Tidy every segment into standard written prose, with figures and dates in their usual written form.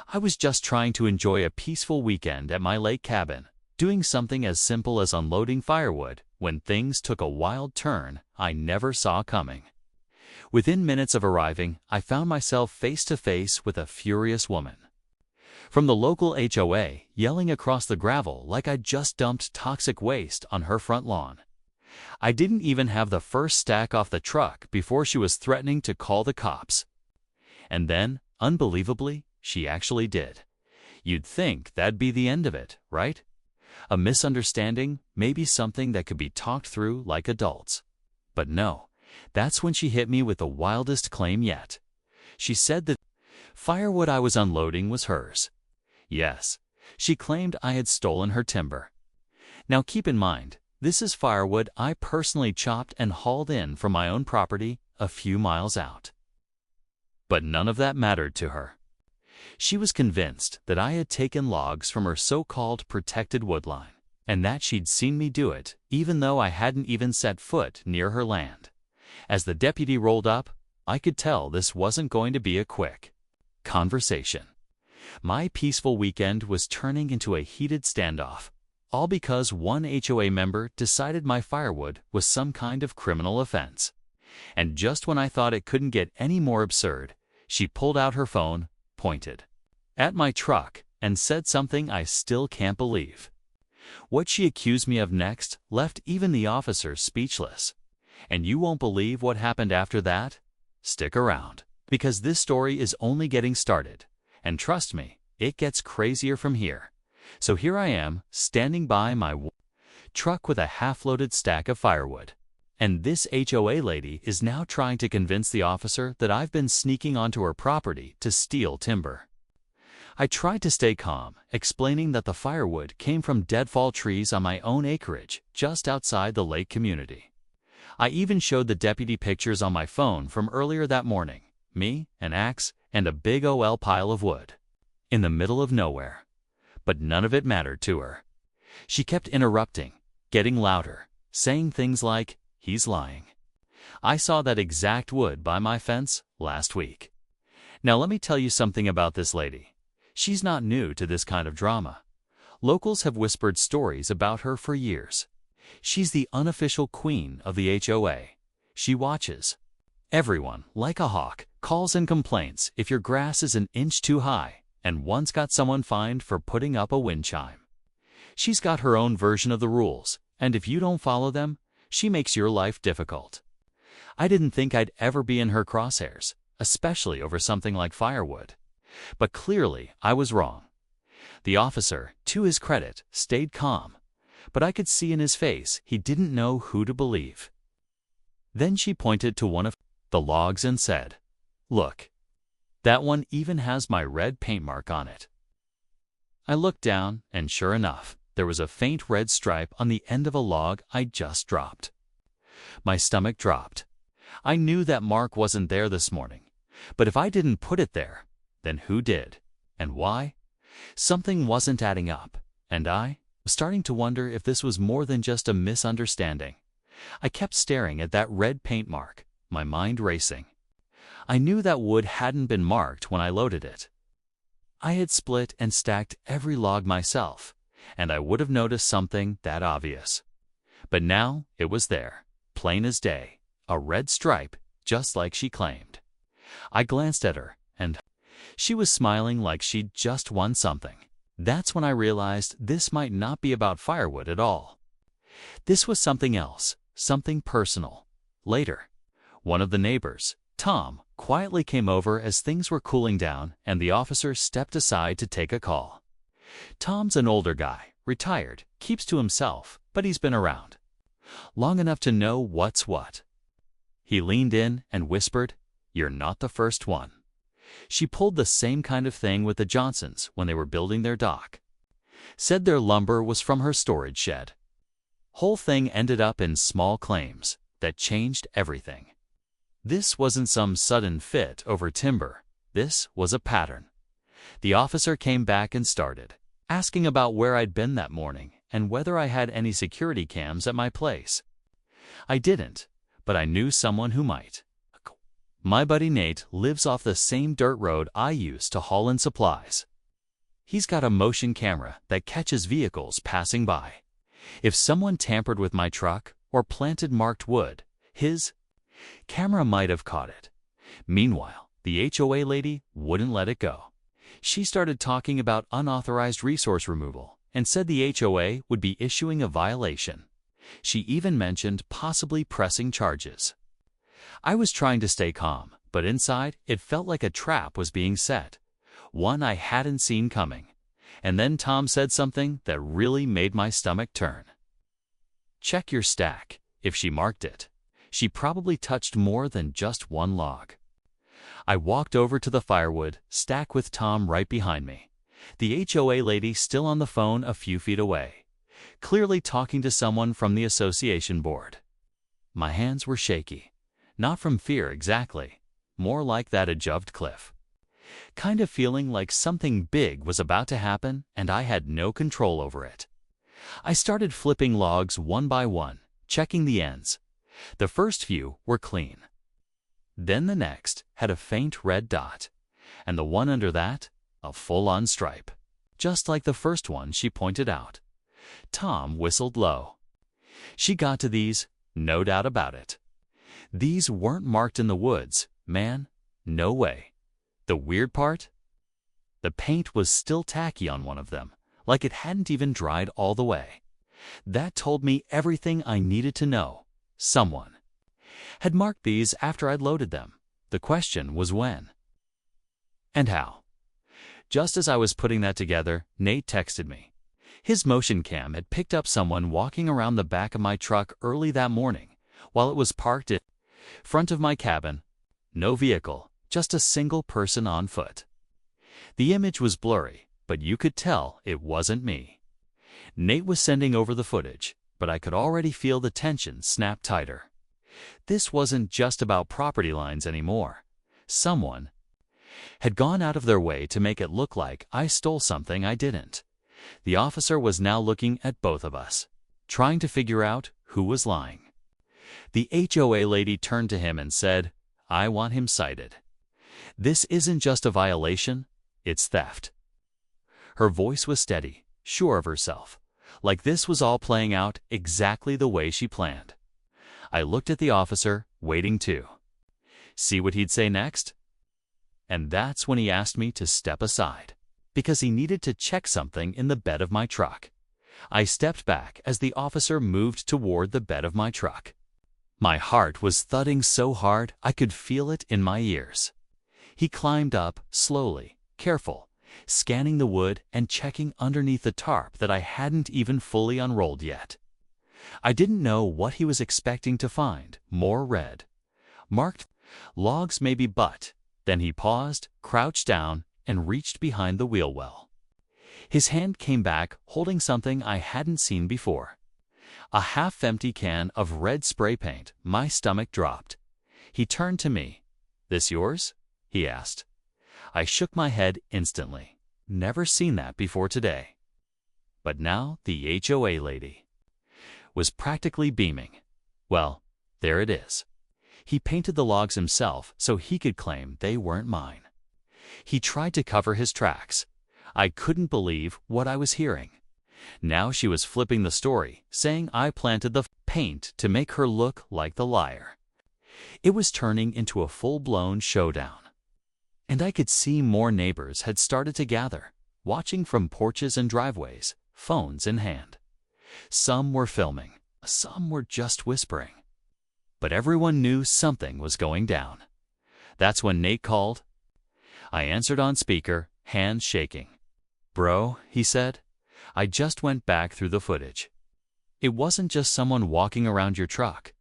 I was just trying to enjoy a peaceful weekend at my lake cabin, doing something as simple as unloading firewood, when things took a wild turn I never saw coming. Within minutes of arriving, I found myself face to face with a furious woman from the local HOA, yelling across the gravel like I'd just dumped toxic waste on her front lawn. I didn't even have the first stack off the truck before she was threatening to call the cops. And then, unbelievably, she actually did. You'd think that'd be the end of it, right? A misunderstanding, maybe something that could be talked through like adults. But no, that's when she hit me with the wildest claim yet. She said that firewood I was unloading was hers. Yes, she claimed I had stolen her timber. Now keep in mind, this is firewood I personally chopped and hauled in from my own property a few miles out. But none of that mattered to her. She was convinced that I had taken logs from her so-called protected woodline, and that she'd seen me do it, even though I hadn't even set foot near her land. As the deputy rolled up, I could tell this wasn't going to be a quick conversation. My peaceful weekend was turning into a heated standoff, all because one HOA member decided my firewood was some kind of criminal offense. And just when I thought it couldn't get any more absurd, she pulled out her phone, pointed at my truck, and said something I still can't believe. What she accused me of next left even the officers speechless. And you won't believe what happened after that? Stick around, because this story is only getting started. And trust me, it gets crazier from here. So here I am, standing by my truck with a half-loaded stack of firewood. And this HOA lady is now trying to convince the officer that I've been sneaking onto her property to steal timber. I tried to stay calm, explaining that the firewood came from deadfall trees on my own acreage, just outside the lake community. I even showed the deputy pictures on my phone from earlier that morning, me, an axe, and a big OL pile of wood in the middle of nowhere. But none of it mattered to her. She kept interrupting, getting louder, saying things like, "He's lying. I saw that exact wood by my fence last week." Now let me tell you something about this lady. She's not new to this kind of drama. Locals have whispered stories about her for years. She's the unofficial queen of the HOA. She watches everyone like a hawk, calls and complains if your grass is an inch too high, and once got someone fined for putting up a wind chime. She's got her own version of the rules, and if you don't follow them, she makes your life difficult. I didn't think I'd ever be in her crosshairs, especially over something like firewood. But clearly, I was wrong. The officer, to his credit, stayed calm, but I could see in his face he didn't know who to believe. Then she pointed to one of the logs and said, "Look, that one even has my red paint mark on it." I looked down, and sure enough, there was a faint red stripe on the end of a log I'd just dropped. My stomach dropped. I knew that mark wasn't there this morning, but if I didn't put it there, then who did? And why? Something wasn't adding up, and I was starting to wonder if this was more than just a misunderstanding. I kept staring at that red paint mark, my mind racing. I knew that wood hadn't been marked when I loaded it. I had split and stacked every log myself, and I would have noticed something that obvious. But now it was there, plain as day, a red stripe, just like she claimed. I glanced at her, and she was smiling like she'd just won something. That's when I realized this might not be about firewood at all. This was something else, something personal. Later, one of the neighbors, Tom, quietly came over as things were cooling down and the officer stepped aside to take a call. Tom's an older guy, retired, keeps to himself, but he's been around long enough to know what's what. He leaned in and whispered, "You're not the first one." She pulled the same kind of thing with the Johnsons when they were building their dock. Said their lumber was from her storage shed. Whole thing ended up in small claims that changed everything. This wasn't some sudden fit over timber. This was a pattern. The officer came back and started asking about where I'd been that morning and whether I had any security cams at my place. I didn't, but I knew someone who might. My buddy Nate lives off the same dirt road I used to haul in supplies. He's got a motion camera that catches vehicles passing by. If someone tampered with my truck or planted marked wood, his camera might have caught it. Meanwhile, the HOA lady wouldn't let it go. She started talking about unauthorized resource removal and said the HOA would be issuing a violation. She even mentioned possibly pressing charges. I was trying to stay calm, but inside it felt like a trap was being set, one I hadn't seen coming. And then Tom said something that really made my stomach turn. "Check your stack." If she marked it, she probably touched more than just one log. I walked over to the firewood stack with Tom right behind me, the HOA lady still on the phone a few feet away, clearly talking to someone from the association board. My hands were shaky, not from fear exactly, more like that adjuved cliff. Kind of feeling like something big was about to happen and I had no control over it. I started flipping logs one by one, checking the ends. The first few were clean. Then the next had a faint red dot, and the one under that, a full-on stripe, just like the first one she pointed out. Tom whistled low. She got to these, no doubt about it. These weren't marked in the woods, man, no way. The weird part? The paint was still tacky on one of them, like it hadn't even dried all the way. That told me everything I needed to know. Someone had marked these after I'd loaded them. The question was when. And how. Just as I was putting that together, Nate texted me. His motion cam had picked up someone walking around the back of my truck early that morning, while it was parked in front of my cabin. No vehicle, just a single person on foot. The image was blurry, but you could tell it wasn't me. Nate was sending over the footage, but I could already feel the tension snap tighter. This wasn't just about property lines anymore. Someone had gone out of their way to make it look like I stole something I didn't. The officer was now looking at both of us, trying to figure out who was lying. The HOA lady turned to him and said, "I want him cited. This isn't just a violation, it's theft." Her voice was steady, sure of herself, like this was all playing out exactly the way she planned. I looked at the officer, waiting to see what he'd say next. And that's when he asked me to step aside, because he needed to check something in the bed of my truck. I stepped back as the officer moved toward the bed of my truck. My heart was thudding so hard I could feel it in my ears. He climbed up, slowly, careful, scanning the wood and checking underneath the tarp that I hadn't even fully unrolled yet. I didn't know what he was expecting to find. More red marked logs maybe, but then he paused, crouched down, and reached behind the wheel well. His hand came back holding something I hadn't seen before. A half-empty can of red spray paint. My stomach dropped. He turned to me. "This yours?" he asked. I shook my head instantly. Never seen that before today. But now the HOA lady was practically beaming. "Well, there it is." He painted the logs himself so he could claim they weren't mine. He tried to cover his tracks. I couldn't believe what I was hearing. Now she was flipping the story, saying I planted the paint to make her look like the liar. It was turning into a full-blown showdown. And I could see more neighbors had started to gather, watching from porches and driveways, phones in hand. Some were filming, some were just whispering. But everyone knew something was going down. That's when Nate called. I answered on speaker, hands shaking. "Bro," he said, "I just went back through the footage. It wasn't just someone walking around your truck.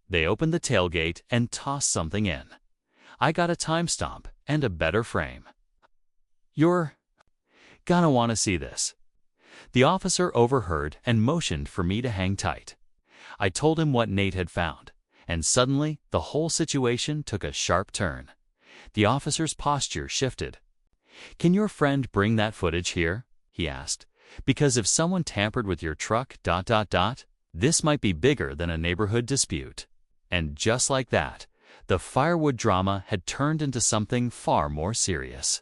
They opened the tailgate and tossed something in. I got a timestamp and a better frame. You're gonna want to see this." The officer overheard and motioned for me to hang tight. I told him what Nate had found, and suddenly the whole situation took a sharp turn. The officer's posture shifted. "Can your friend bring that footage here?" he asked. "Because if someone tampered with your truck, this might be bigger than a neighborhood dispute." And just like that, the firewood drama had turned into something far more serious.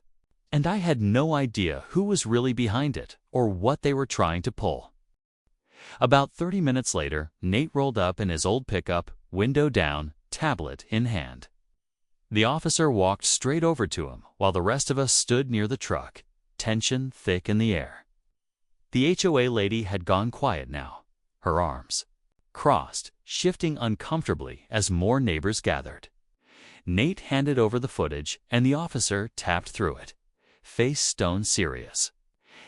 and I had no idea who was really behind it or what they were trying to pull. About 30 minutes later, Nate rolled up in his old pickup, window down, tablet in hand. The officer walked straight over to him while the rest of us stood near the truck, tension thick in the air. The HOA lady had gone quiet now, her arms crossed, shifting uncomfortably as more neighbors gathered. Nate handed over the footage and the officer tapped through it, face stone serious.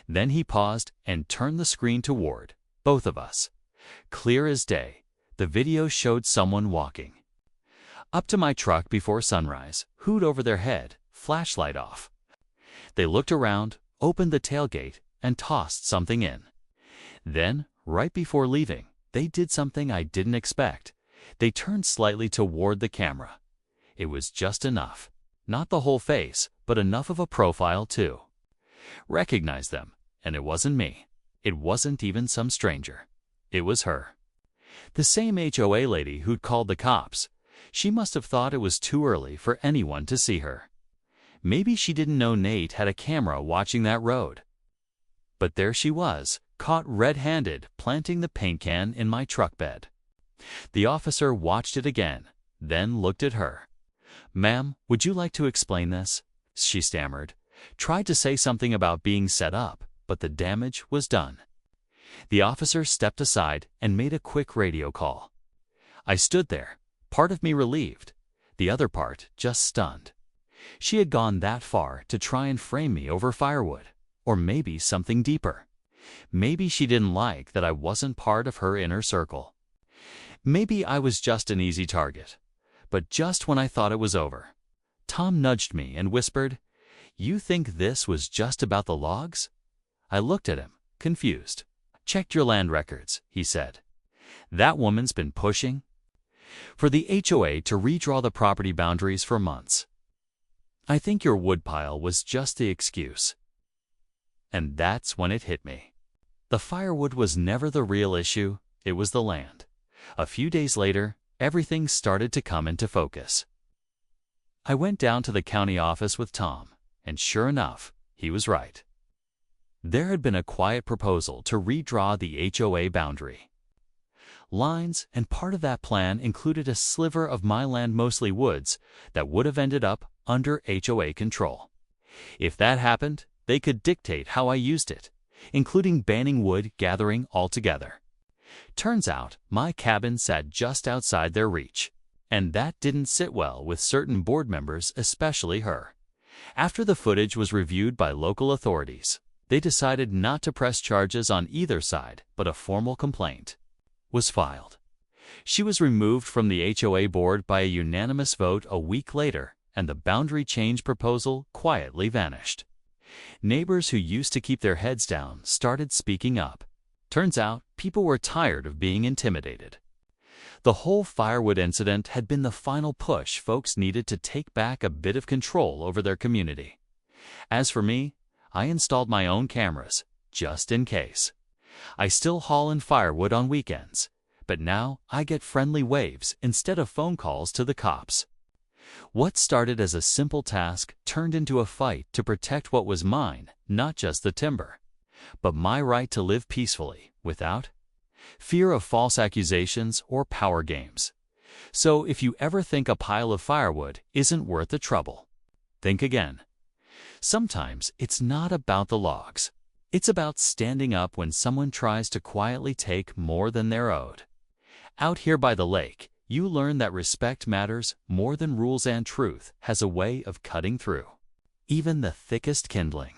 Then he paused and turned the screen toward both of us. Clear as day, the video showed someone walking up to my truck before sunrise, hood over their head, flashlight off. They looked around, opened the tailgate, and tossed something in. Then, right before leaving, they did something I didn't expect. They turned slightly toward the camera. It was just enough. Not the whole face, but enough of a profile too. Recognized them, and it wasn't me. It wasn't even some stranger. It was her. The same HOA lady who'd called the cops. She must have thought it was too early for anyone to see her. Maybe she didn't know Nate had a camera watching that road. But there she was, caught red-handed, planting the paint can in my truck bed. The officer watched it again, then looked at her. "Ma'am, would you like to explain this?" she stammered. Tried to say something about being set up, but the damage was done. The officer stepped aside and made a quick radio call. I stood there, part of me relieved, the other part just stunned. She had gone that far to try and frame me over Firewood, or maybe something deeper. Maybe she didn't like that I wasn't part of her inner circle. Maybe I was just an easy target. But just when I thought it was over, Tom nudged me and whispered, "You think this was just about the logs?" I looked at him, confused. "Checked your land records," he said. "That woman's been pushing for the HOA to redraw the property boundaries for months. I think your woodpile was just the excuse." And that's when it hit me. The firewood was never the real issue, it was the land. A few days later, everything started to come into focus. I went down to the county office with Tom, and sure enough, he was right. There had been a quiet proposal to redraw the HOA boundary lines, and part of that plan included a sliver of my land, mostly woods, that would have ended up under HOA control. If that happened, they could dictate how I used it, including banning wood gathering altogether. Turns out, my cabin sat just outside their reach, and that didn't sit well with certain board members, especially her. After the footage was reviewed by local authorities, they decided not to press charges on either side, but a formal complaint was filed. She was removed from the HOA board by a unanimous vote a week later, and the boundary change proposal quietly vanished. Neighbors who used to keep their heads down started speaking up. Turns out, people were tired of being intimidated. The whole Firewood incident had been the final push folks needed to take back a bit of control over their community. As for me, I installed my own cameras, just in case. I still haul in firewood on weekends, but now I get friendly waves instead of phone calls to the cops. What started as a simple task turned into a fight to protect what was mine, not just the timber, but my right to live peacefully without fear of false accusations or power games. So if you ever think a pile of firewood isn't worth the trouble, think again. Sometimes it's not about the logs. It's about standing up when someone tries to quietly take more than they're owed. Out here by the lake, you learn that respect matters more than rules, and truth has a way of cutting through even the thickest kindling.